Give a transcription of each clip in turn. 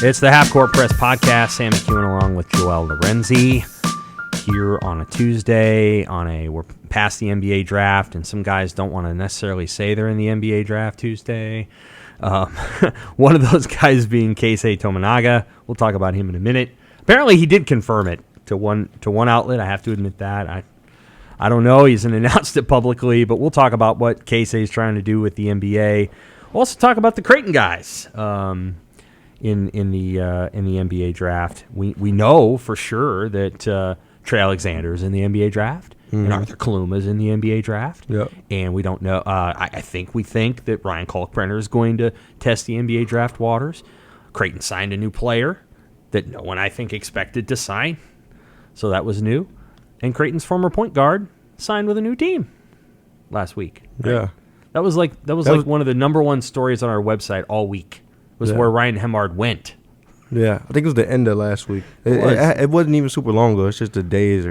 It's the Half Court Press Podcast. Sam McKewon along with Joel Lorenzi here on a Tuesday. We're past the NBA draft, and some guys don't want to necessarily say they're in the NBA draft Tuesday. One of those guys being Keisei Tominaga. We'll talk about him in a minute. Apparently, he did confirm it to one outlet. I have to admit that. I don't know. He hasn't announced it publicly, but we'll talk about what Keisei is trying to do with the NBA. We'll also talk about the Creighton guys. In the NBA draft, we know for sure that Trey Alexander's in the NBA draft, and Arthur Kaluma's in the NBA draft. Yep. And we don't know. We think that Ryan Kalkbrenner is going to test the NBA draft waters. Creighton signed a new player that no one, I think, expected to sign, so that was new. And Creighton's former point guard signed with a new team last week. Right? Yeah, that was one of the number one stories on our website all week. Was where Ryan Nembhard went. Yeah, I think it was the end of last week. It wasn't even super long ago. It's just the days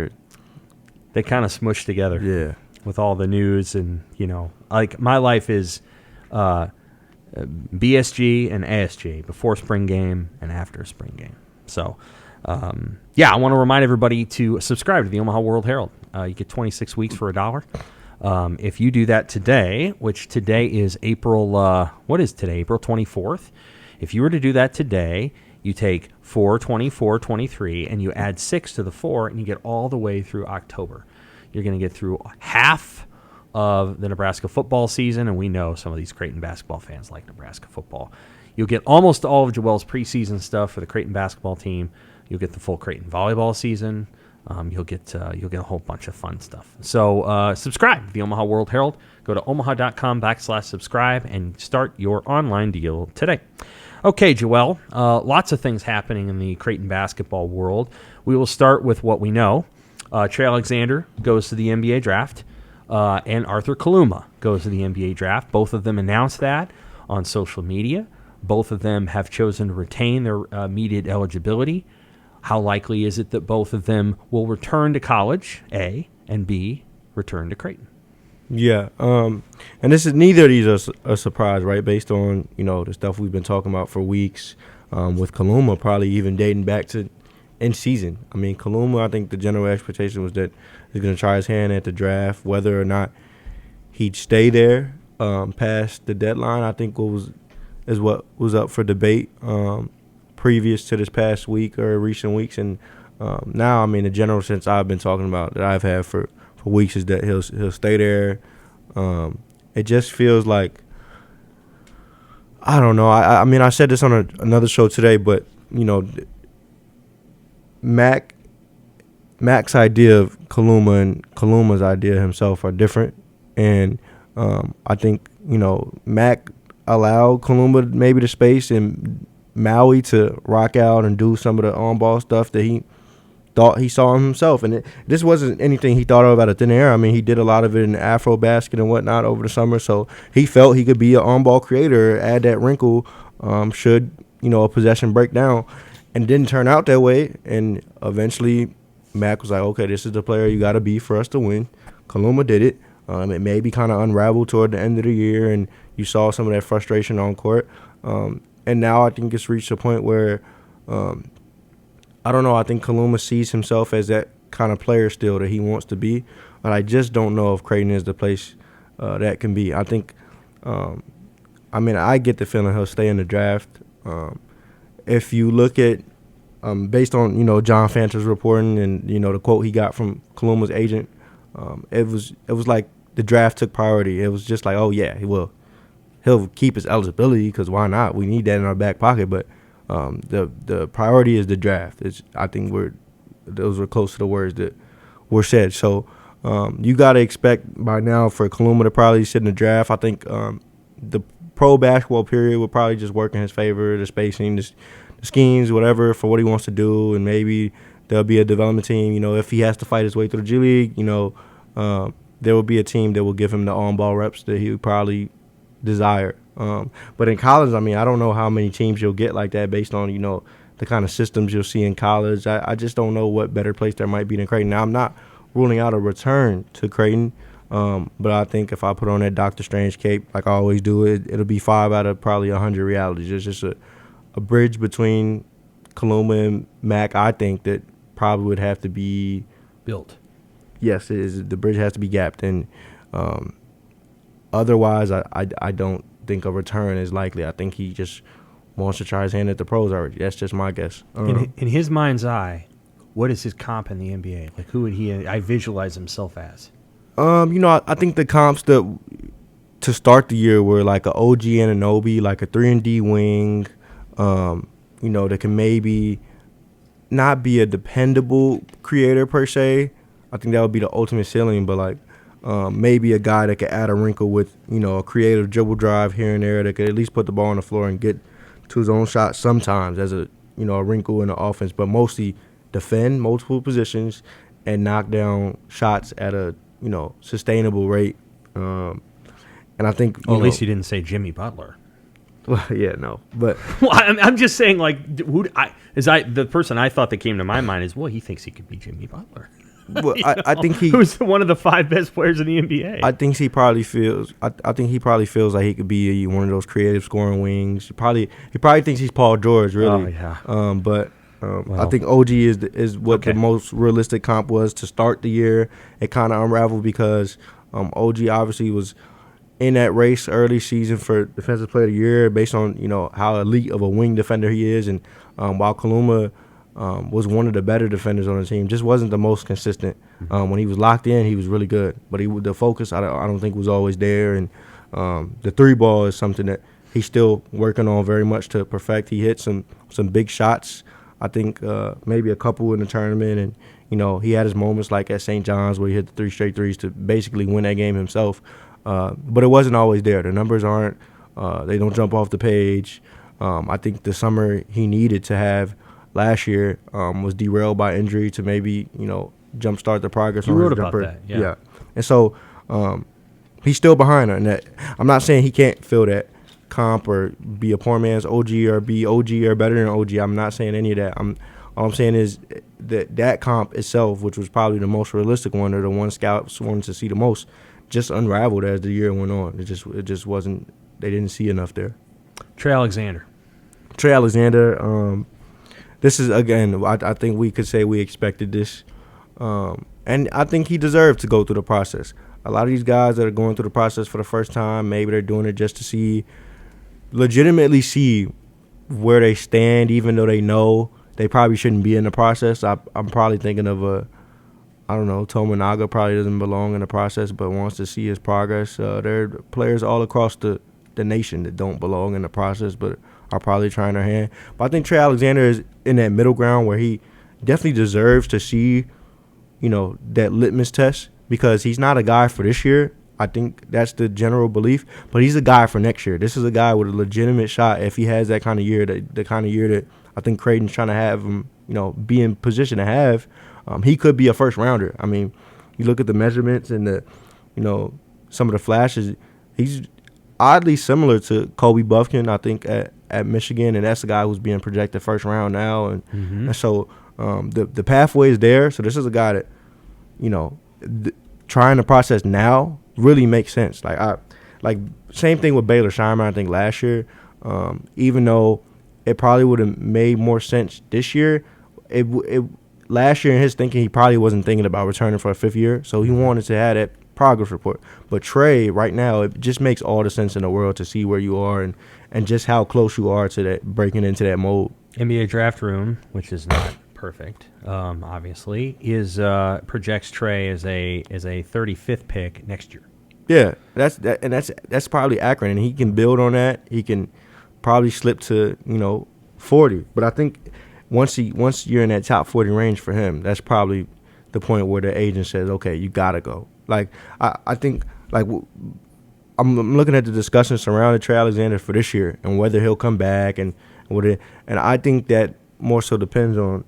they kind of smushed together. Yeah, with all the news and like my life is BSG and ASG before spring game and after spring game. So I want to remind everybody to subscribe to the Omaha World-Herald. You get 26 weeks for $1. If you do that today, which today is April, what is today? April 24th. If you were to do that today, you take 4/24/23 and you add 6 to the 4, and you get all the way through October. You're going to get through half of the Nebraska football season, and we know some of these Creighton basketball fans like Nebraska football. You'll get almost all of Joel's preseason stuff for the Creighton basketball team. You'll get the full Creighton volleyball season. You'll get a whole bunch of fun stuff. So subscribe to the Omaha World-Herald. Go to omaha.com/subscribe and start your online deal today. Okay, Joel, lots of things happening in the Creighton basketball world. We will start with what we know. Trey Alexander goes to the NBA draft, and Arthur Kaluma goes to the NBA draft. Both of them announced that on social media. Both of them have chosen to retain their immediate eligibility. How likely is it that both of them will return to college, A, and B, return to Creighton? Yeah, and this is neither of these are a surprise, right? Based on the stuff we've been talking about for weeks, with Kaluma probably even dating back to in season. I mean, Kaluma, I think the general expectation was that he's going to try his hand at the draft. Whether or not he'd stay there past the deadline, I think is what was up for debate previous to this past week or recent weeks. And now, I mean, the general sense I've been talking about that I've had for weeks is that he'll stay there. It just feels like, I don't know. I mean, I said this on another show today, but Mac's idea of Kaluma and Kaluma's idea himself are different, and I think Mac allowed Kaluma maybe the space in Maui to rock out and do some of the on-ball stuff that he thought he saw himself. And this wasn't anything he thought of out of thin air. I mean, he did a lot of it in Afro basket and whatnot over the summer, so he felt he could be an on-ball creator, add that wrinkle should a possession break down. And it didn't turn out that way, and eventually Mac was like, okay, this is the player you got to be for us to win. Kaluma did it. It maybe kind of unraveled toward the end of the year, and you saw some of that frustration on court. And now I think it's reached a point where, I don't know, I think Kaluma sees himself as that kind of player still that he wants to be. But I just don't know if Creighton is the place that can be. I think, I get the feeling he'll stay in the draft. If you look at, based on, John Fanta's reporting and, the quote he got from Kaluma's agent, it was like the draft took priority. It was just like, oh, yeah, he will. He'll keep his eligibility because why not? We need that in our back pocket. But the priority is the draft. I think those were close to the words that were said. So you got to expect by now for Kaluma to probably sit in the draft. I think the pro basketball period will probably just work in his favor, the spacing, the schemes, whatever, for what he wants to do. And maybe there'll be a development team. If he has to fight his way through the G League, there will be a team that will give him the on-ball reps that he would probably desire. But in college, I don't know how many teams you'll get like that based on, the kind of systems you'll see in college. I just don't know what better place there might be than Creighton. Now, I'm not ruling out a return to Creighton, but I think if I put on that Doctor Strange cape like I always do, it'll be 5 out of probably 100 realities. It's just a bridge between Kaluma and Mac, I think that probably would have to be built. Yes, it is. The bridge has to be gapped, and otherwise, I don't think a return is likely. I think he just wants to try his hand at the pros already. That's just my guess. In his mind's eye, what is his comp in the NBA? Like, who would I visualize himself as? I think the comps that to start the year were like a OG Anunoby, like a 3-and-D wing, that can maybe not be a dependable creator per se. I think that would be the ultimate ceiling, but like maybe a guy that could add a wrinkle with, a creative dribble drive here and there that could at least put the ball on the floor and get to his own shot sometimes as a wrinkle in the offense, but mostly defend multiple positions and knock down shots at a, sustainable rate. And I think at least you didn't say Jimmy Butler. Well, yeah, no, but well, I'm just saying, like, the person I thought that came to my mind is, well, he thinks he could be Jimmy Butler. Well, I think who's one of the 5 best players in the NBA. I think he probably feels. I think he probably feels like he could be one of those creative scoring wings. He probably thinks he's Paul George, really. Oh yeah. Well, I think OG is what the most realistic comp was to start the year. It kind of unraveled because OG obviously was in that race early season for Defensive Player of the Year based on how elite of a wing defender he is, and while Kaluma was one of the better defenders on the team, just wasn't the most consistent. When he was locked in, he was really good, but the focus I don't think was always there, and the 3-ball is something that he's still working on very much to perfect. He hit some big shots. I think maybe a couple in the tournament, and he had his moments like at St. John's where he hit the 3 straight threes to basically win that game himself. But it wasn't always there. The numbers aren't. They don't jump off the page. I think the summer he needed to have last year was derailed by injury to maybe jumpstart the progress. You on wrote his about jumper. that, yeah. And so he's still behind on that. I'm not saying he can't fill that comp or be a poor man's OG or be OG or better than OG. I'm not saying any of that. All I'm saying is that comp itself, which was probably the most realistic one or the one scouts wanted to see the most, just unraveled as the year went on. It just wasn't. They didn't see enough there. Trey Alexander. This is, again, I think we could say we expected this. And I think he deserved to go through the process. A lot of these guys that are going through the process for the first time, maybe they're doing it just to legitimately see where they stand, even though they know they probably shouldn't be in the process. I'm probably thinking of Tominaga probably doesn't belong in the process, but wants to see his progress. There are players all across the nation that don't belong in the process, but are probably trying their hand. But I think Trey Alexander is in that middle ground where he definitely deserves to see, that litmus test, because he's not a guy for this year. I think that's the general belief, but he's a guy for next year. This is a guy with a legitimate shot if he has that kind of year, the kind of year that I think Creighton's trying to have him, be in position to have. He could be a first rounder. I mean, you look at the measurements and some of the flashes. He's oddly similar to Kobe Buffkin, I think, at Michigan, and that's a guy who's being projected first round now. And so the pathway is there. So this is a guy that, trying the process now really makes sense. Like same thing with Baylor Scheimer, I think, last year. Even though it probably would have made more sense this year, last year in his thinking, he probably wasn't thinking about returning for a 5th year, so he wanted to have that progress report. But Trey, right now, it just makes all the sense in the world to see where you are and just how close you are to that, breaking into that mode. NBA draft room, which is not perfect, obviously, projects Trey as a 35th pick next year. Yeah, that's probably accurate, and he can build on that. He can probably slip to 40, but I think once you're in that top 40 range for him, that's probably the point where the agent says, okay, you gotta go. Like I think I'm looking at the discussion surrounding Trey Alexander for this year and whether he'll come back and I think that more so depends on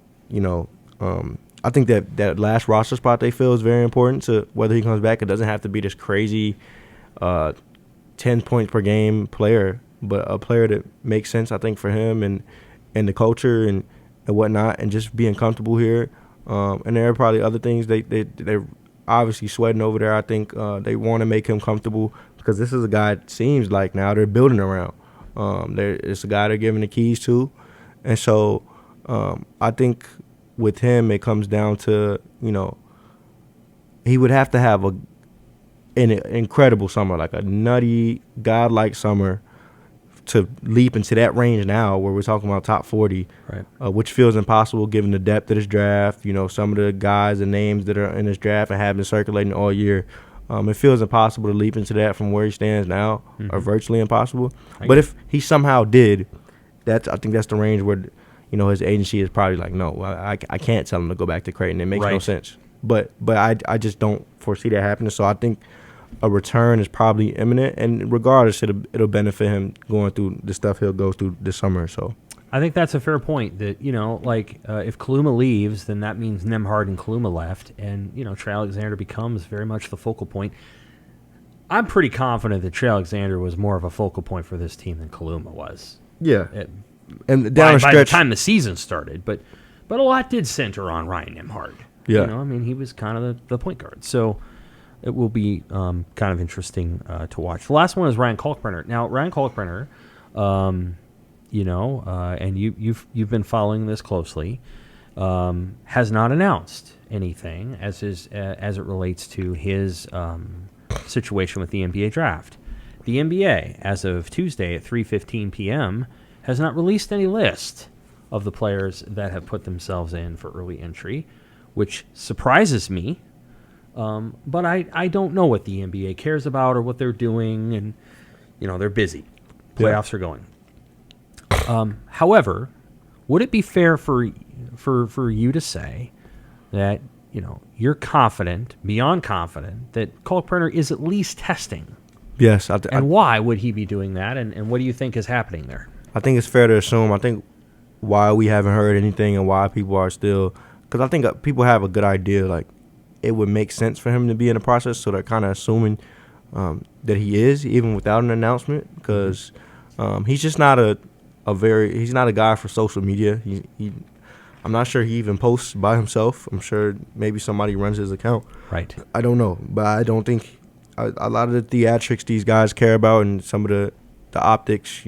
I think that last roster spot they feel is very important to whether he comes back. It doesn't have to be this crazy 10 points per game player, but a player that makes sense, I think, for him and the culture and whatnot, and just being comfortable here. And there are probably other things they're obviously sweating over there. I think they want to make him comfortable because this is a guy, it seems like now they're building around. It's a guy they're giving the keys to. And so I think with him, it comes down to, he would have to have an incredible summer, like a nutty, godlike summer to leap into that range now where we're talking about top 40, right. Which feels impossible given the depth of this draft. Some of the guys and names that are in this draft and have been circulating all year. It feels impossible to leap into that from where he stands now, or virtually impossible. But if he somehow did, I think that's the range where, his agency is probably like, no, I can't tell him to go back to Creighton. It makes no sense. But I just don't foresee that happening. So I think a return is probably imminent, and regardless, it'll benefit him going through the stuff he'll go through this summer. So I think that's a fair point. That if Kaluma leaves, then that means Nembhard and Kaluma left, and Trey Alexander becomes very much the focal point. I'm pretty confident that Trey Alexander was more of a focal point for this team than Kaluma was. Yeah, and down by the time the season started, but a lot did center on Ryan Nembhard. Yeah, he was kind of the point guard. So it will be kind of interesting to watch. The last one is Ryan Kalkbrenner. Now, Ryan Kalkbrenner, and you've been following this closely, has not announced anything as it relates to his situation with the NBA draft. The NBA, as of Tuesday at 3:15 p.m., has not released any list of the players that have put themselves in for early entry, which surprises me. But I don't know what the NBA cares about or what they're doing, and they're busy. Playoffs are going. However, would it be fair for you to say that you're confident, beyond confident, that Kalkbrenner is at least testing? Yes. And why would he be doing that? And what do you think is happening there? I think it's fair to assume. I think why we haven't heard anything and why people are still, because I think people have a good idea, like, it would make sense for him to be in the process, so they're kind of assuming that he is, even without an announcement, because he's just not he's not a guy for social media. I'm not sure he even posts by himself. I'm sure maybe somebody runs his account. Right. I don't know, but I don't think a lot of the theatrics these guys care about and some of the optics,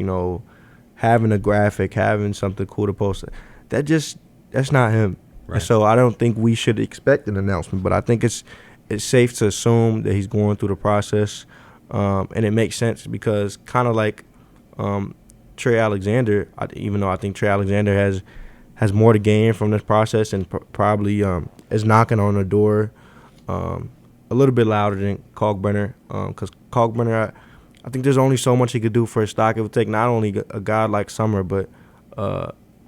having a graphic, having something cool to post, that's not him. Right. So I don't think we should expect an announcement, but I think it's safe to assume that he's going through the process, and it makes sense because kind of like Trey Alexander, even though I think Trey Alexander has more to gain from this process and probably is knocking on the door a little bit louder than Kalkbrenner, because Kalkbrenner, I think there's only so much he could do for his stock. It would take not only a guy like Summer, but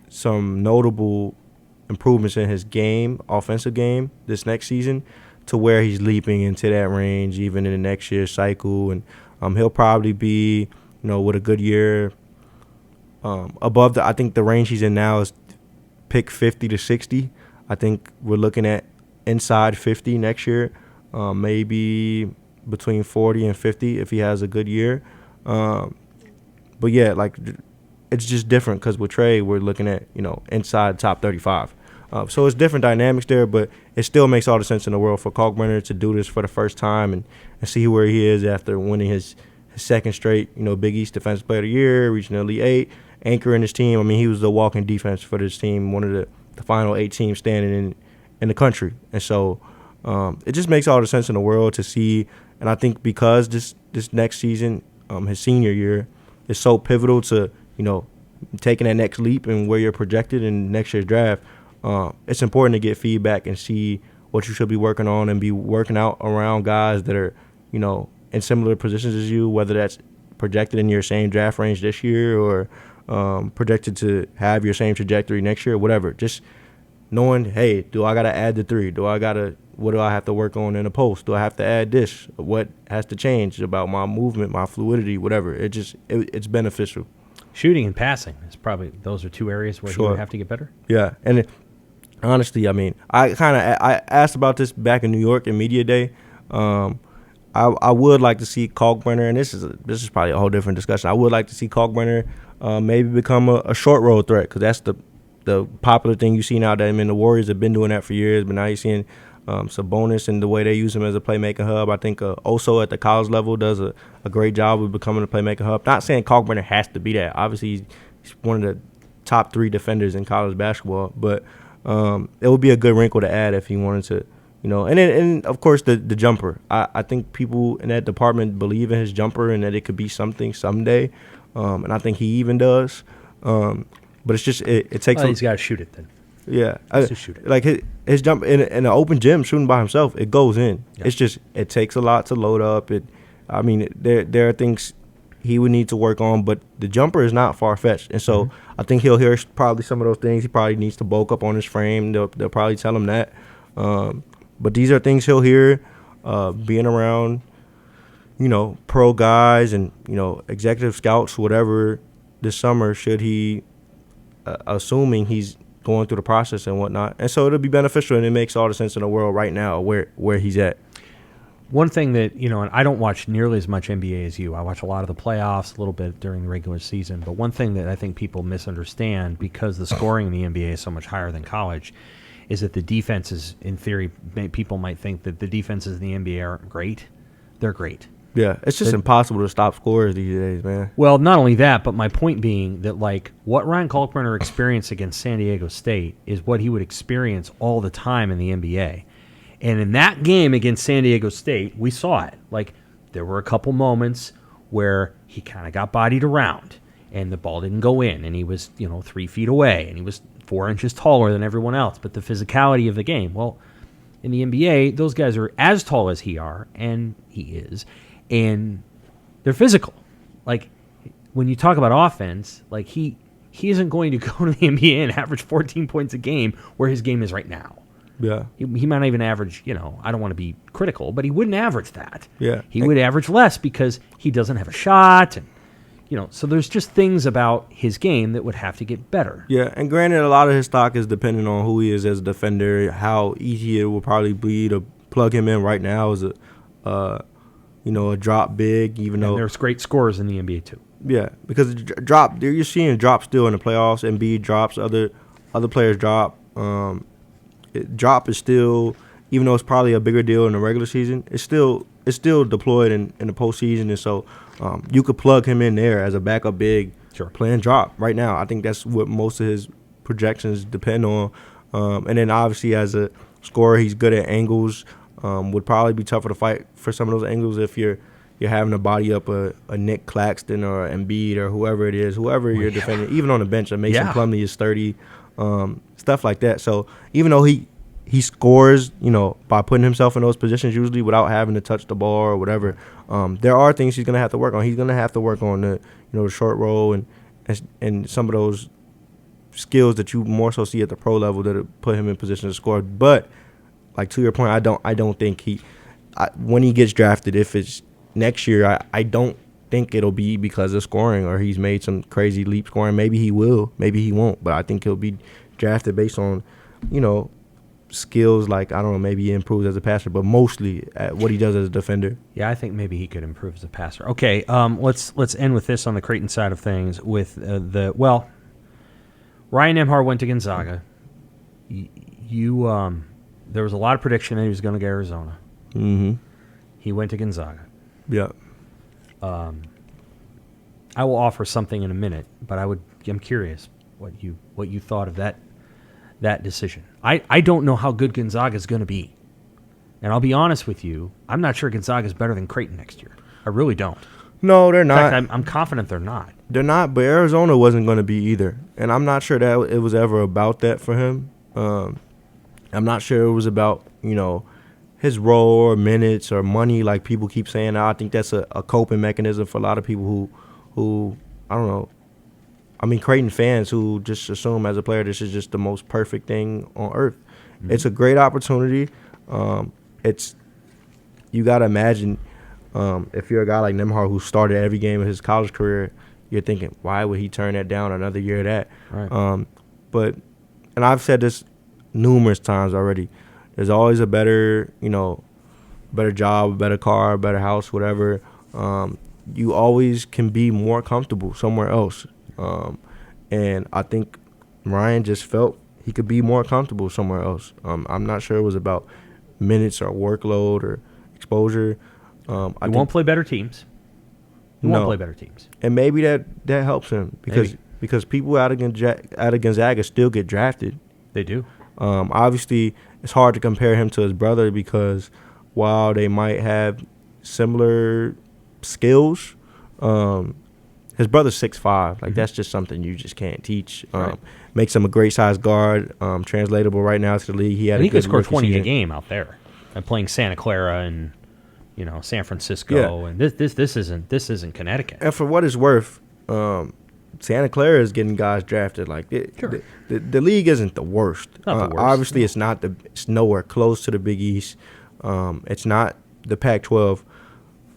some notable improvements in his game, offensive game, this next season, to where he's leaping into that range even in the next year's cycle. And he'll probably be, with a good year, above I think the range he's in now is pick 50 to 60. I think we're looking at inside 50 next year, maybe between 40 and 50 if he has a good year. But yeah, like, it's just different because with Trey, we're looking at, inside top 35. So it's different dynamics there, but it still makes all the sense in the world for Kalkbrenner to do this for the first time and see where he is after winning his second straight, Big East Defensive Player of the Year, reaching the Elite Eight, anchoring his team. I mean, he was the walking defense for this team, one of the final 8 teams standing in the country. And so it just makes all the sense in the world to see. And I think because this next season, his senior year, is so pivotal to, taking that next leap and where you're projected in next year's draft, it's important to get feedback and see what you should be working on and be working out around guys that are, in similar positions as you, whether that's projected in your same draft range this year or projected to have your same trajectory next year, whatever. Just knowing, hey, do I got to add the 3? What do I have to work on in a post? Do I have to add this? What has to change about my movement, my fluidity, whatever? It's beneficial. Shooting and passing is probably, those are 2 areas where he would have to get better. Yeah, and honestly, I mean, I asked about this back in New York in Media Day. I would like to see Kalkbrenner, and this is probably a whole different discussion. I would like to see Kalkbrenner maybe become a short road threat, because that's the popular thing you see now. That, I mean, the Warriors have been doing that for years, but now you're seeing Sabonis and the way they use him as a playmaking hub. I think Oso at the college level does a great job of becoming a playmaking hub. Not saying Kalkbrenner has to be that. Obviously, he's one of the top 3 defenders in college basketball. But it would be a good wrinkle to add if he wanted to, And of course, the jumper. I think people in that department believe in his jumper and that it could be something someday. And I think he even does. But it's just it takes. He's got to shoot it then. Yeah, shoot it. Like his jump in an open gym, shooting by himself, it goes in. Yeah. It's just it takes a lot to load up. There are things he would need to work on, but the jumper is not far fetched, and so I think he'll hear probably some of those things. He probably needs to bulk up on his frame. They'll probably tell him that, but these are things he'll hear being around, pro guys and executive scouts, whatever, this summer. Should he, assuming he's going through the process and whatnot. And so it'll be beneficial, and it makes all the sense in the world right now where he's at. One thing that, and I don't watch nearly as much NBA as you. I watch a lot of the playoffs, a little bit during the regular season. But one thing that I think people misunderstand, because the scoring in the NBA is so much higher than college, is that the defenses, in theory, people might think that the defenses in the NBA aren't great. They're great. Yeah, it's just impossible to stop scorers these days, man. Well, not only that, but my point being that, what Ryan Kalkbrenner experienced against San Diego State is what he would experience all the time in the NBA. And in that game against San Diego State, we saw it. There were a couple moments where he kind of got bodied around, and the ball didn't go in, and he was, 3 feet away, and he was 4 inches taller than everyone else. But the physicality of the game, well, in the NBA, those guys are as tall as he is, and they're physical. When you talk about offense, he isn't going to go to the NBA and average 14 points a game where his game is right now. Yeah. He might not even average, I don't want to be critical, but he wouldn't average that. Yeah. He would average less because he doesn't have a shot. And, so there's just things about his game that would have to get better. Yeah, and granted, a lot of his stock is dependent on who he is as a defender, how easy it will probably be to plug him in right now as a drop big, even though there's great scorers in the NBA too. Yeah, because you're seeing drop still in the playoffs. Embiid drops, other players drop. Drop is still, even though it's probably a bigger deal in the regular season, it's still deployed in the postseason, and so you could plug him in there as a backup big, playing drop right now. I think that's what most of his projections depend on. And then obviously as a scorer, he's good at angles. Would probably be tougher to fight for some of those angles if you're having to body up a Nick Claxton or Embiid or whoever you're defending. Even on the bench, a Mason Plumlee is sturdy, stuff like that. So even though he scores, by putting himself in those positions usually without having to touch the ball or whatever, there are things he's gonna have to work on. He's gonna have to work on the short roll and some of those skills that you more so see at the pro level that put him in position to score. But to your point, I don't think when he gets drafted, if it's next year, I don't think it'll be because of scoring or he's made some crazy leap scoring. Maybe he will, maybe he won't, but I think he'll be drafted based on, skills maybe he improves as a passer, but mostly at what he does as a defender. Yeah, I think maybe he could improve as a passer. Okay, let's end with this on the Creighton side of things with Ryan Nembhard went to Gonzaga. There was a lot of prediction that he was going to go to Arizona. Mm-hmm. He went to Gonzaga. Yeah. I will offer something in a minute, but I'm curious what you thought of that decision. I don't know how good Gonzaga is going to be, and I'll be honest with you. I'm not sure Gonzaga is better than Creighton next year. I really don't. No, they're not. In fact, I'm confident they're not. They're not, but Arizona wasn't going to be either, and I'm not sure that it was ever about that for him. I'm not sure it was about his role or minutes or money, like people keep saying. I think that's a coping mechanism for a lot of people who I don't know. I mean, Creighton fans who just assume as a player this is just the most perfect thing on earth. Mm-hmm. It's a great opportunity. You got to imagine if you're a guy like Nembhard who started every game of his college career, you're thinking, why would he turn that down another year of that? Right. And I've said this numerous times already. There's always a better job, a better car, a better house, whatever. You always can be more comfortable somewhere else. And I think Ryan just felt he could be more comfortable somewhere else. I'm not sure it was about minutes or workload or exposure. I won't play better teams. He won't play better teams. And maybe that helps him because people out of Gonzaga still get drafted. They do. Obviously, it's hard to compare him to his brother because while they might have similar skills, his brother's 6'5". Like, that's just something you just can't teach. Makes him a great size guard, translatable right now to the league. He could score 20 a game out there. And playing Santa Clara and San Francisco, and this isn't Connecticut. And for what it's worth, Santa Clara is getting guys drafted. Like the league isn't the worst. Not the worst. Obviously, it's nowhere close to the Big East. It's not the Pac-12,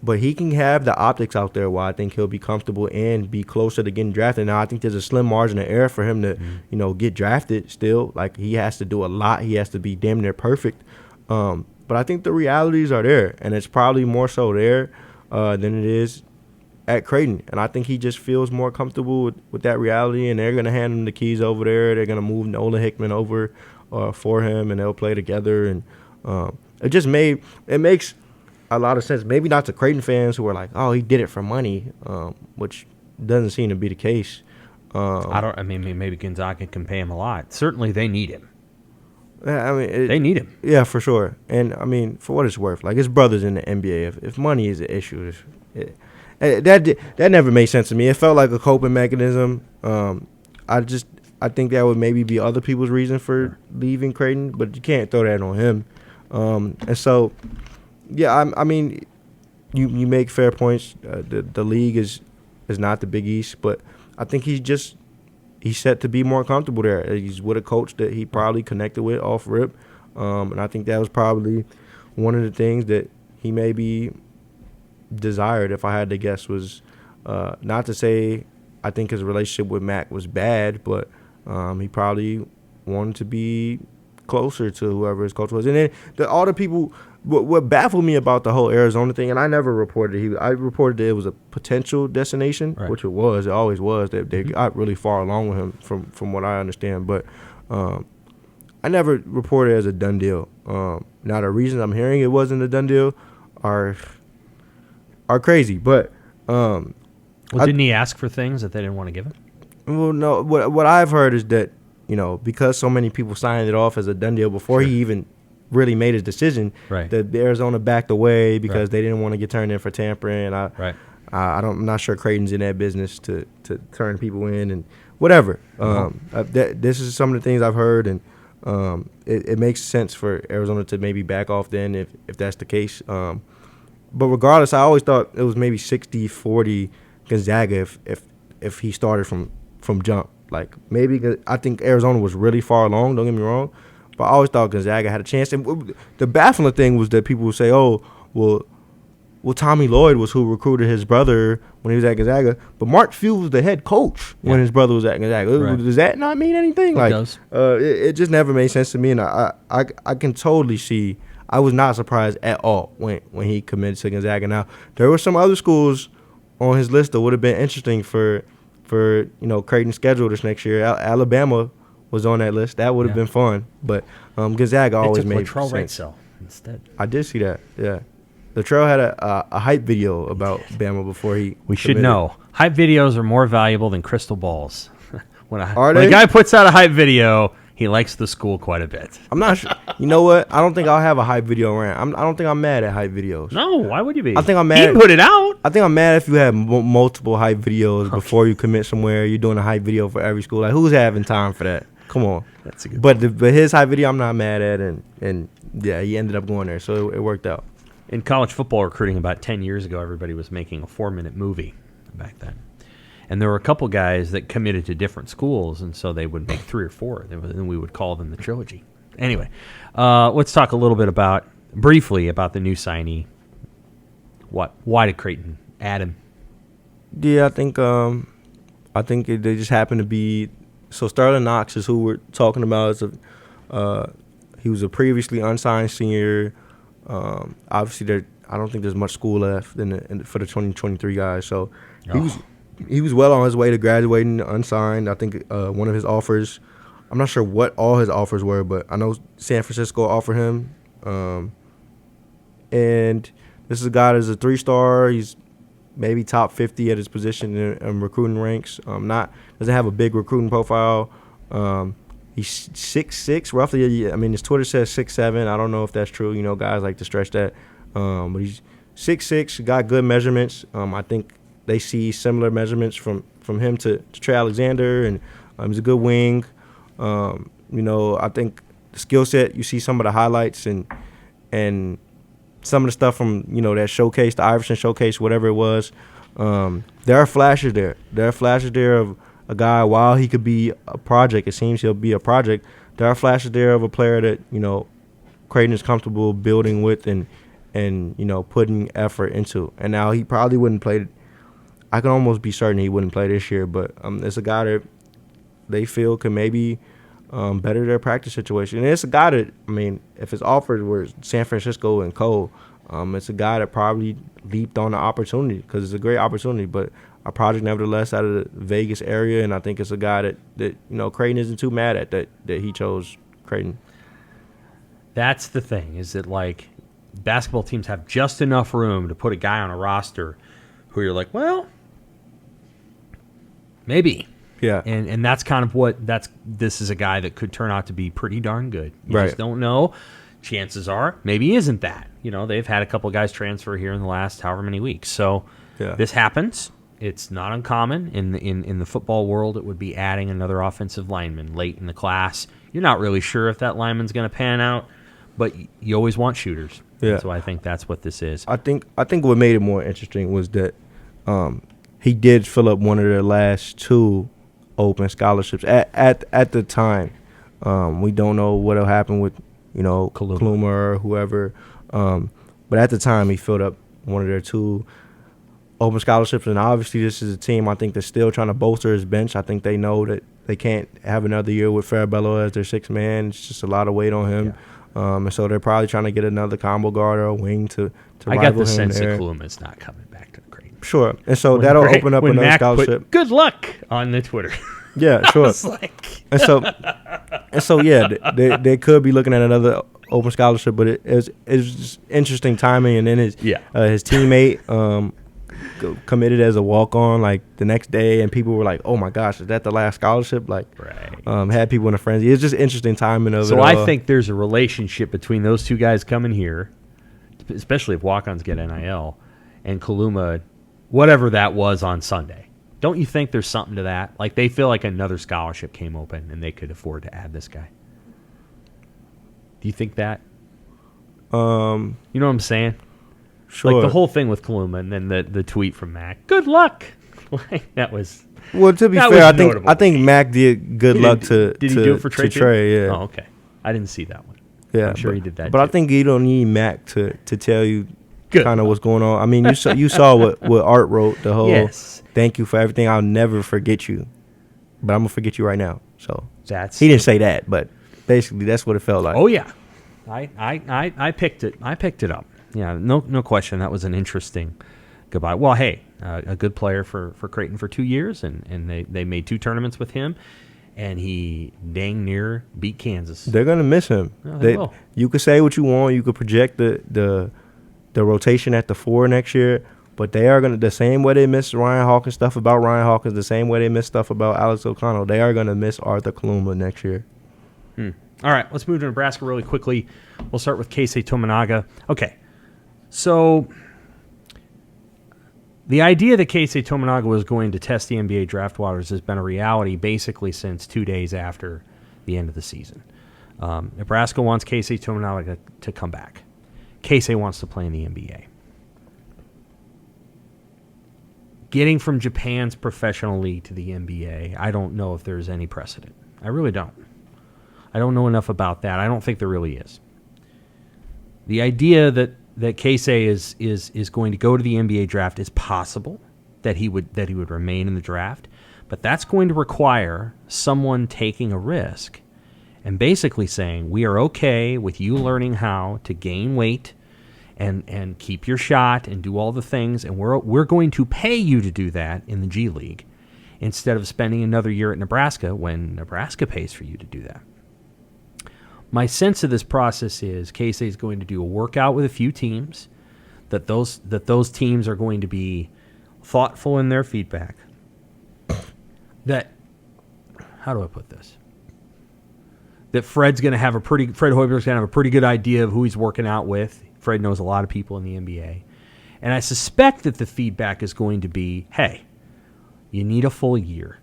but he can have the optics out there where I think he'll be comfortable and be closer to getting drafted. Now I think there's a slim margin of error for him to get drafted. Still, like, he has to do a lot. He has to be damn near perfect. But I think the realities are there, and it's probably more so there than it is at Creighton. And I think he just feels more comfortable with that reality, and they're going to hand him the keys over there. They're going to move Nolan Hickman over for him, and they'll play together. And it makes a lot of sense. Maybe not to Creighton fans who are like, oh, he did it for money, which doesn't seem to be the case. Maybe Gonzaga can pay him a lot. Certainly they need him. Yeah, they need him. Yeah, for sure. And for what it's worth, like, his brother's in the NBA. If money is an issue, that never made sense to me. It felt like a coping mechanism. I think that would maybe be other people's reason for leaving Creighton, but you can't throw that on him. And so, yeah, you make fair points. The league is not the Big East, but I think he's set to be more comfortable there. He's with a coach that he probably connected with off rip. And I think that was probably one of the things that he maybe desired, if I had to guess, was not to say I think his relationship with Mac was bad, but he probably wanted to be closer to whoever his coach was. And then all the people, what baffled me about the whole Arizona thing, and I never reported it. I reported that it was a potential destination, which it was. It always was. They got really far along with him, from what I understand. But I never reported it as a done deal. Now the reasons I'm hearing it wasn't a done deal are crazy. But didn't he ask for things that they didn't want to give him? Well, no. What I've heard is that, because so many people signed it off as a done deal before he even really made his decision, that Arizona backed away because they didn't want to get turned in for tampering. I'm not sure Creighton's in that business to turn people in and whatever. This is some of the things I've heard, and it makes sense for Arizona to maybe back off then if that's the case. But regardless, I always thought it was maybe 60-40 Gonzaga if he started from jump. Like, maybe I think Arizona was really far along, don't get me wrong, but I always thought Gonzaga had a chance. And the baffling thing was that people would say, oh, well, Tommy Lloyd was who recruited his brother when he was at Gonzaga, but Mark Few was the head coach when his brother was at Gonzaga. Does that not mean anything? It does. It just never made sense to me, and I can totally see. I was not surprised at all when he committed to Gonzaga. Now, there were some other schools on his list that would have been interesting for Creighton's schedule this next year. Alabama was on that list. That would have been fun. But Gonzaga always made sense. Latrell Wrightsell instead. I did see that, yeah. Latrell had a hype video about Bama before he We should know. Hype videos are more valuable than crystal balls. When a guy puts out a hype video, he likes the school quite a bit. I'm not sure. You know what? I don't think I'll have a hype video around. I don't think I'm mad at hype videos. No, why would you be? I think I'm mad. He put it out. I think I'm mad if you have multiple hype videos before you commit somewhere. You're doing a hype video for every school. Like, who's having time for that? Come on. That's a good But his hype video, I'm not mad at, and yeah, he ended up going there, so it worked out. In college football recruiting about 10 years ago, everybody was making a 4-minute movie back then. And there were a couple guys that committed to different schools, and so they would make 3 or 4, and we would call them the trilogy. Anyway, let's talk a little bit briefly about the new signee. Why did Creighton add him? Yeah, I think they just happen to be. So Sterling Knox is who we're talking about. He was a previously unsigned senior. Obviously, I don't think there's much school left for the 2023 guys. So he was well on his way to graduating unsigned. I think one of his offers, I'm not sure what all his offers were, but I know San Francisco offered him And this is a guy that's a 3-star. He's maybe top 50 at his position in recruiting ranks. Doesn't have a big recruiting profile. He's 6'6", roughly. I mean, his Twitter says 6'7". I don't know if that's true. You know, guys like to stretch that. But he's 6'6", got good measurements. I think they see similar measurements from him to Trey Alexander, and he's a good wing. You know, I think the skill set, you see some of the highlights and some of the stuff from, you know, that showcase, the Iverson showcase, whatever it was. There are flashes there. There are flashes there of a guy, while he could be a project, it seems he'll be a project. There are flashes there of a player that, you know, Creighton is comfortable building with and you know, putting effort into. And now he probably wouldn't play. I can almost be certain he wouldn't play this year, but it's a guy that they feel can maybe better their practice situation. And it's a guy that, I mean, if his offers were San Francisco and Cole, it's a guy that probably leaped on the opportunity because it's a great opportunity, but a project nevertheless out of the Vegas area, and I think it's a guy that you know, Creighton isn't too mad at that he chose Creighton. That's the thing, is that, like, basketball teams have just enough room to put a guy on a roster who you're like, well, maybe. Yeah. And that's kind of this is a guy that could turn out to be pretty darn good. You right. just don't know. Chances are maybe he isn't that. You know, they've had a couple of guys transfer here in the last however many weeks. So This happens. It's not uncommon in the football world. It would be adding another offensive lineman late in the class. You're not really sure if that lineman's going to pan out, but you always want shooters. Yeah. So I think that's what this is. I think what made it more interesting was that he did fill up one of their last 2 open scholarships at the time. We don't know what'll happen with, you know, Kaluma or whoever, but at the time he filled up one of their 2 open scholarships, and obviously this is a team I think that's still trying to bolster his bench. I think they know that they can't have another year with Farabello as their 6th man. It's just a lot of weight on him. Yeah. And so they're probably trying to get another combo guard or a wing to rival him. I got the sense that Kaluma's not coming back to the Creighton. Sure. And so that'll open up another scholarship. Good luck on the Twitter. Yeah, sure. And so yeah, they could be looking at another open scholarship, but it's just interesting timing. And then his teammate committed as a walk-on like the next day, and people were like, "Oh my gosh, is that the last scholarship?" Like, right. Had people in a frenzy. It's just interesting timing of it. So I think there's a relationship between those 2 guys coming here, especially if walk-ons get NIL, and Kaluma, whatever that was on Sunday. Don't you think there's something to that? Like, they feel like another scholarship came open and they could afford to add this guy. Do you think that? You know what I'm saying? Sure. Like the whole thing with Kaluma, and then the tweet from Mac. Good luck. That was. Well, to be fair, I think Mac did good luck to. Did he do it for Trey? Trey, yeah. Oh, okay. I didn't see that one. Yeah, I'm sure he did that. But too. I think you don't need Mac to tell you kind of what's going on. I mean, you saw what Art wrote. The whole thank you for everything. I'll never forget you, but I'm gonna forget you right now. So he didn't say that, but basically that's what it felt like. Oh yeah, I picked it. I picked it up. Yeah, no question. That was an interesting goodbye. Well, hey, a good player for Creighton for 2 years, and they made 2 tournaments with him, and he dang near beat Kansas. They're gonna miss him. Oh, they will. You could say what you want. You could project the rotation at the 4 next year, but they are gonna, the same way they miss Ryan Hawkins stuff about Ryan Hawkins, the same way they miss stuff about Alex O'Connell. They are gonna miss Arthur Kaluma next year. All right, let's move to Nebraska really quickly. We'll start with Keisei Tominaga. Okay. So the idea that Keisei Tominaga was going to test the NBA draft waters has been a reality basically since 2 days after the end of the season. Nebraska wants Keisei Tominaga to come back. Keisei wants to play in the NBA. Getting from Japan's professional league to the NBA, I don't know if there's any precedent. I really don't. I don't know enough about that. I don't think there really is. The idea that Keisei is going to go to the NBA draft is possible, that he would remain in the draft, but that's going to require someone taking a risk and basically saying, we are okay with you learning how to gain weight and keep your shot and do all the things, and we're going to pay you to do that in the G League instead of spending another year at Nebraska when Nebraska pays for you to do that. My sense of this process is Keisei is going to do a workout with a few teams, that those teams are going to be thoughtful in their feedback. That, how do I put this? That Fred Hoiberg's going to have a pretty good idea of who he's working out with. Fred knows a lot of people in the NBA. And I suspect that the feedback is going to be, hey, you need a full year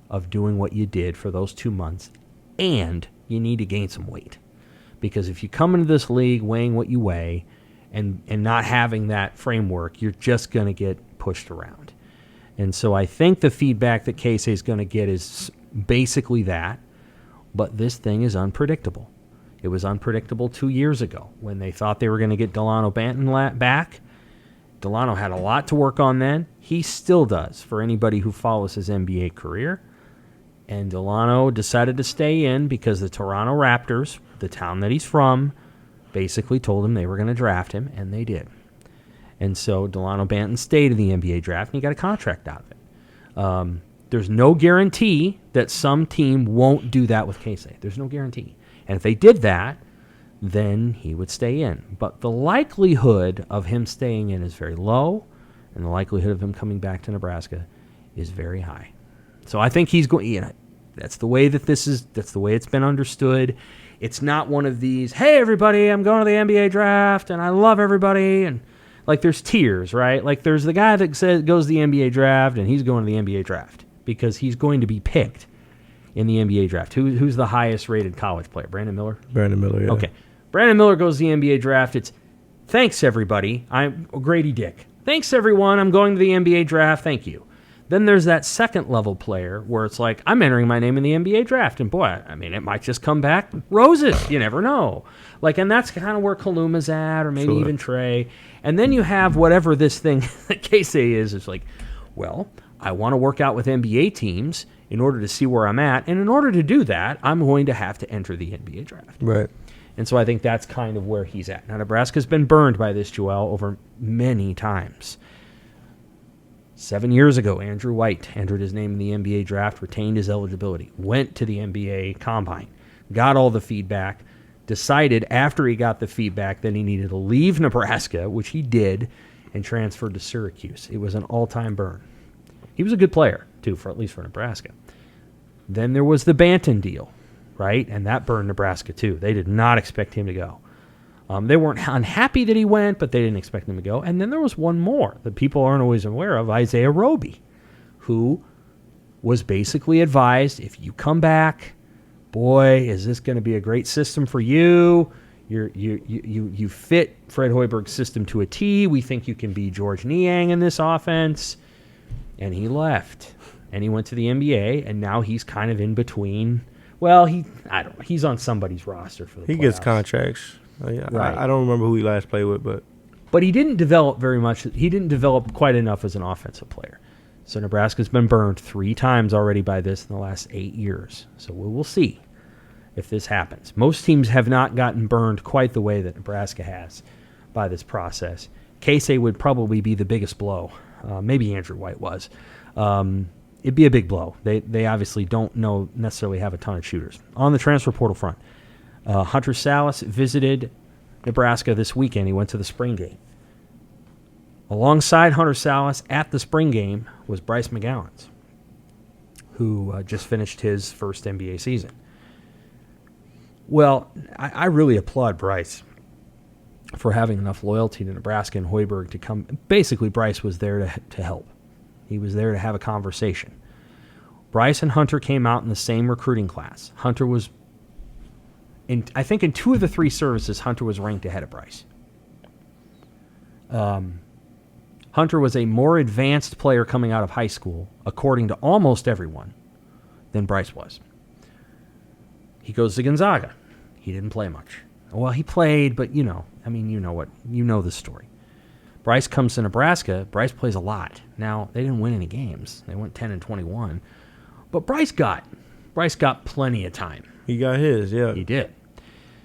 of doing what you did for those 2 months, and you need to gain some weight. Because if you come into this league weighing what you weigh and not having that framework, you're just going to get pushed around. And so I think the feedback that Keisei is going to get is basically that, but this thing is unpredictable. It was unpredictable 2 years ago when they thought they were going to get Delano Banton back. Delano had a lot to work on then. He still does for anybody who follows his NBA career. And Delano decided to stay in because the Toronto Raptors, the town that he's from, basically told him they were going to draft him, and they did. And so Delano Banton stayed in the NBA draft, and he got a contract out of it. There's no guarantee that some team won't do that with Keisei. There's no guarantee. And if they did that, then he would stay in. But the likelihood of him staying in is very low, and the likelihood of him coming back to Nebraska is very high. So I think he's going. That's the way that this is. That's the way it's been understood. It's not one of these, hey, everybody, I'm going to the NBA draft, and I love everybody, and like there's tiers, right? Like there's the guy that goes to the NBA draft, and he's going to the NBA draft because he's going to be picked in the NBA draft. Who's the highest rated college player? Brandon Miller? Brandon Miller, yeah. Okay. Brandon Miller goes to the NBA draft. It's, thanks, everybody. I'm Grady Dick. Thanks, everyone. I'm going to the NBA draft. Thank you. Then there's that second level player where it's like, I'm entering my name in the NBA draft. And boy, I mean, it might just come back roses. You never know. Like, and that's kind of where Kaluma's at, or maybe even Trey. And then you have whatever this thing that Keisei is. It's like, well, I want to work out with NBA teams in order to see where I'm at. And in order to do that, I'm going to have to enter the NBA draft. Right. And so I think that's kind of where he's at. Now, Nebraska's been burned by this, Joel, over many times. 7 years ago, Andrew White entered his name in the NBA draft, retained his eligibility, went to the NBA combine, got all the feedback, decided after he got the feedback that he needed to leave Nebraska, which he did, and transferred to Syracuse. It was an all-time burn. He was a good player, too, at least for Nebraska. Then there was the Banton deal, right? And that burned Nebraska, too. They did not expect him to go. They weren't unhappy that he went, but they didn't expect him to go. And then there was one more that people aren't always aware of, Isaiah Roby, who was basically advised, if you come back, boy, is this going to be a great system for you. You fit Fred Hoiberg's system to a T. We think you can be George Niang in this offense. And he left. And he went to the NBA, and now he's kind of in between. Well, he's on somebody's roster for the playoffs. He gets contracts. Yeah, right. I don't remember who he last played with, but he didn't develop very much. He didn't develop quite enough as an offensive player. So Nebraska's been burned 3 times already by this in the last 8 years. So we will see if this happens. Most teams have not gotten burned quite the way that Nebraska has by this process. Keisei would probably be the biggest blow. Maybe Andrew White was. It'd be a big blow. They obviously don't necessarily have a ton of shooters. On the transfer portal front, Hunter Sallis visited Nebraska this weekend. He went to the spring game. Alongside Hunter Sallis at the spring game was Bryce McGowens, who just finished his first NBA season. Well, I really applaud Bryce for having enough loyalty to Nebraska and Hoiberg to come. Basically, Bryce was there to help. He was there to have a conversation. Bryce and Hunter came out in the same recruiting class. Hunter was, I think in 2 of the 3 services, Hunter was ranked ahead of Bryce. Hunter was a more advanced player coming out of high school, according to almost everyone, than Bryce was. He goes to Gonzaga. He didn't play much. Well, he played, but you know the story. Bryce comes to Nebraska. Bryce plays a lot. Now, they didn't win any games. They went 10-21. But Bryce got plenty of time. he got his, yeah. He did.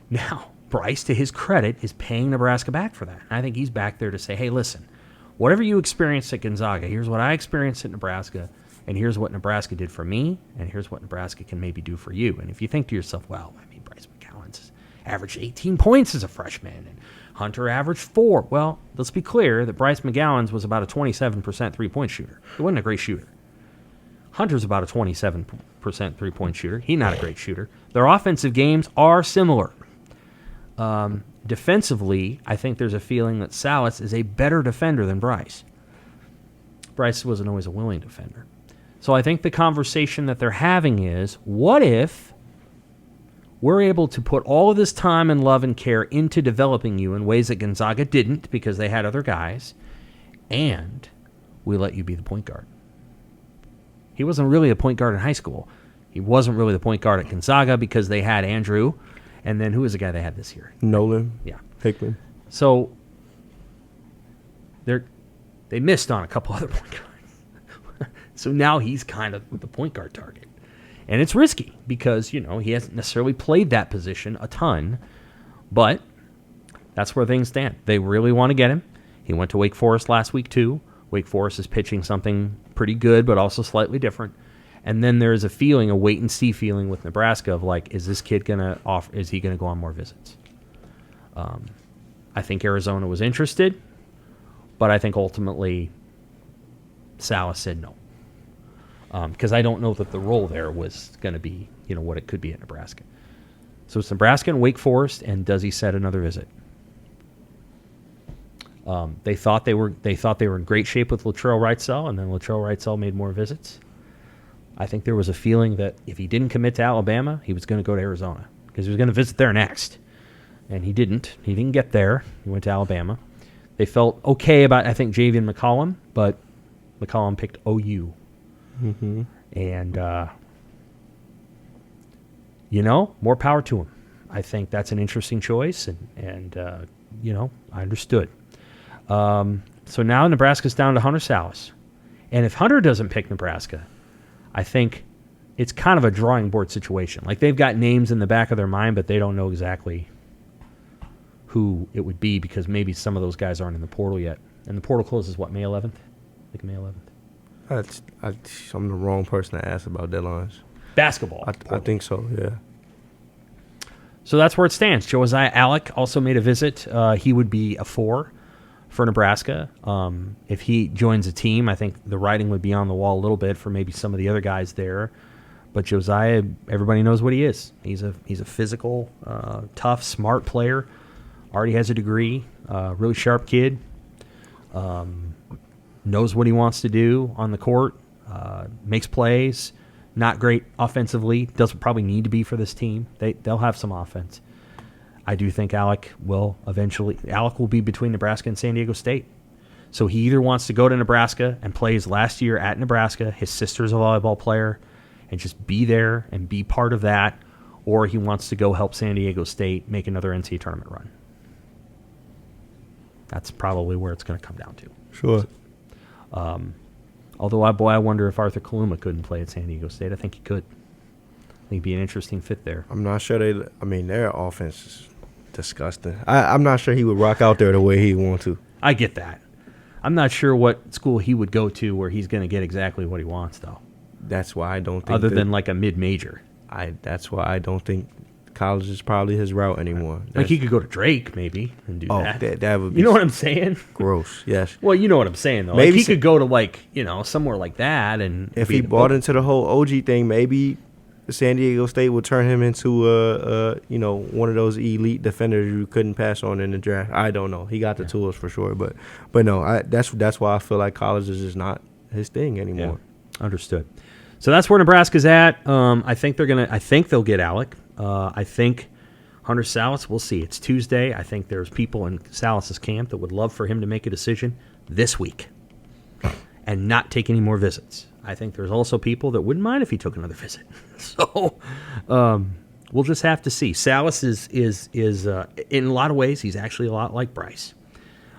Now, Bryce, to his credit, is paying Nebraska back for that. And I think he's back there to say, hey, listen, whatever you experienced at Gonzaga, here's what I experienced at Nebraska, and here's what Nebraska did for me, and here's what Nebraska can maybe do for you. And if you think to yourself, well, I mean, Bryce McGowens, averaged 18 points as a freshman, and Hunter averaged 4. Well, let's be clear that Bryce McGowens was about a 27% three-point shooter. He wasn't a great shooter. Hunter's about a 27% three-point shooter. He's not a great shooter. Their offensive games are similar. Defensively, I think there's a feeling that Sallis is a better defender than Bryce. Bryce wasn't always a willing defender. So I think the conversation that they're having is, what if we're able to put all of this time and love and care into developing you in ways that Gonzaga didn't because they had other guys, and we let you be the point guard? He wasn't really a point guard in high school. He wasn't really the point guard at Gonzaga because they had Andrew, and then who was the guy they had this year? Nolan. Yeah. Hickman. So they missed on a couple other point guards. So now he's kind of the point guard target. And it's risky because, he hasn't necessarily played that position a ton, but that's where things stand. They really want to get him. He went to Wake Forest last week too. Wake Forest is pitching something pretty good, but also slightly different. And then there's a feeling, a wait-and-see feeling with Nebraska of like, is this kid is he going to go on more visits? I think Arizona was interested, but I think ultimately Sallis said no. Because I don't know that the role there was going to be, what it could be at Nebraska. So it's Nebraska and Wake Forest, and does he set another visit? They thought they were in great shape with Latrell Wrightsell, and then Latrell Wrightsell made more visits. I think there was a feeling that if he didn't commit to Alabama, he was going to go to Arizona because he was going to visit there next, and he didn't. He didn't get there. He went to Alabama. They felt okay about, I think, Javian McCollum, but McCollum picked OU. Mm-hmm. And, more power to him. I think that's an interesting choice, and I understood. So now Nebraska's down to Hunter Sallis. And if Hunter doesn't pick Nebraska, I think it's kind of a drawing board situation. Like, they've got names in the back of their mind, but they don't know exactly who it would be because maybe some of those guys aren't in the portal yet. And the portal closes, May 11th? I think May 11th. I'm the wrong person to ask about deadlines. Basketball. I think so, yeah. So that's where it stands. Josiah Allick also made a visit. He would be a 4 for Nebraska. If he joins a team, I think the writing would be on the wall a little bit for maybe some of the other guys there. But Josiah, everybody knows what he is. He's a physical, tough, smart player. Already has a degree. Really sharp kid. Knows what he wants to do on the court. Makes plays. Not great offensively. Doesn't probably need to be for this team. They'll have some offense. I do think Allick will be between Nebraska and San Diego State. So he either wants to go to Nebraska and play his last year at Nebraska, his sister's a volleyball player, and just be there and be part of that, or he wants to go help San Diego State make another NCAA tournament run. That's probably where it's going to come down to. Sure. Although, I wonder if Arthur Kaluma couldn't play at San Diego State. I think he could. I think he'd be an interesting fit there. I'm not sure their offense is disgusting. I'm not sure he would rock out there the way he want to. I get that. I'm not sure what school he would go to where he's going to get exactly what he wants, though. That's why I don't think. Other than like a mid-major. That's why I don't think college is probably his route anymore. Like he could go to Drake maybe and do that. That would be. You know what I'm saying? Gross. Yes. Well, you know what I'm saying though. Maybe like he could go to somewhere like that, and if he bought into the whole OG thing, maybe San Diego State would turn him into one of those elite defenders you couldn't pass on in the draft. I don't know. He got the tools for sure, but no, that's why I feel like college is just not his thing anymore. Yeah. Understood. So that's where Nebraska's at. I think they'll get Allick. I think Hunter Sallis, we'll see. It's Tuesday. I think there's people in Sallis' camp that would love for him to make a decision this week and not take any more visits. I think there's also people that wouldn't mind if he took another visit. So we'll just have to see. Sallis is in a lot of ways, he's actually a lot like Bryce.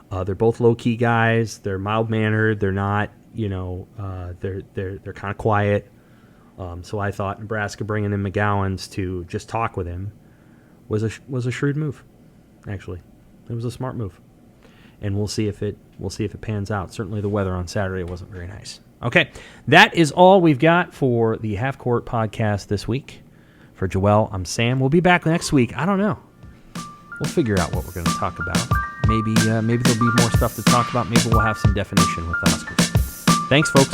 They're both low-key guys. They're mild-mannered. They're not, they're kind of quiet. So I thought Nebraska bringing in McGowens to just talk with him was a shrewd move. Actually, it was a smart move, and we'll see if it pans out. Certainly, the weather on Saturday wasn't very nice. Okay, that is all we've got for the Half Court podcast this week. For Joel, I'm Sam. We'll be back next week. I don't know. we'll figure out what we're going to talk about. Maybe there'll be more stuff to talk about. Maybe we'll have some definition with the Huskers. Thanks, folks.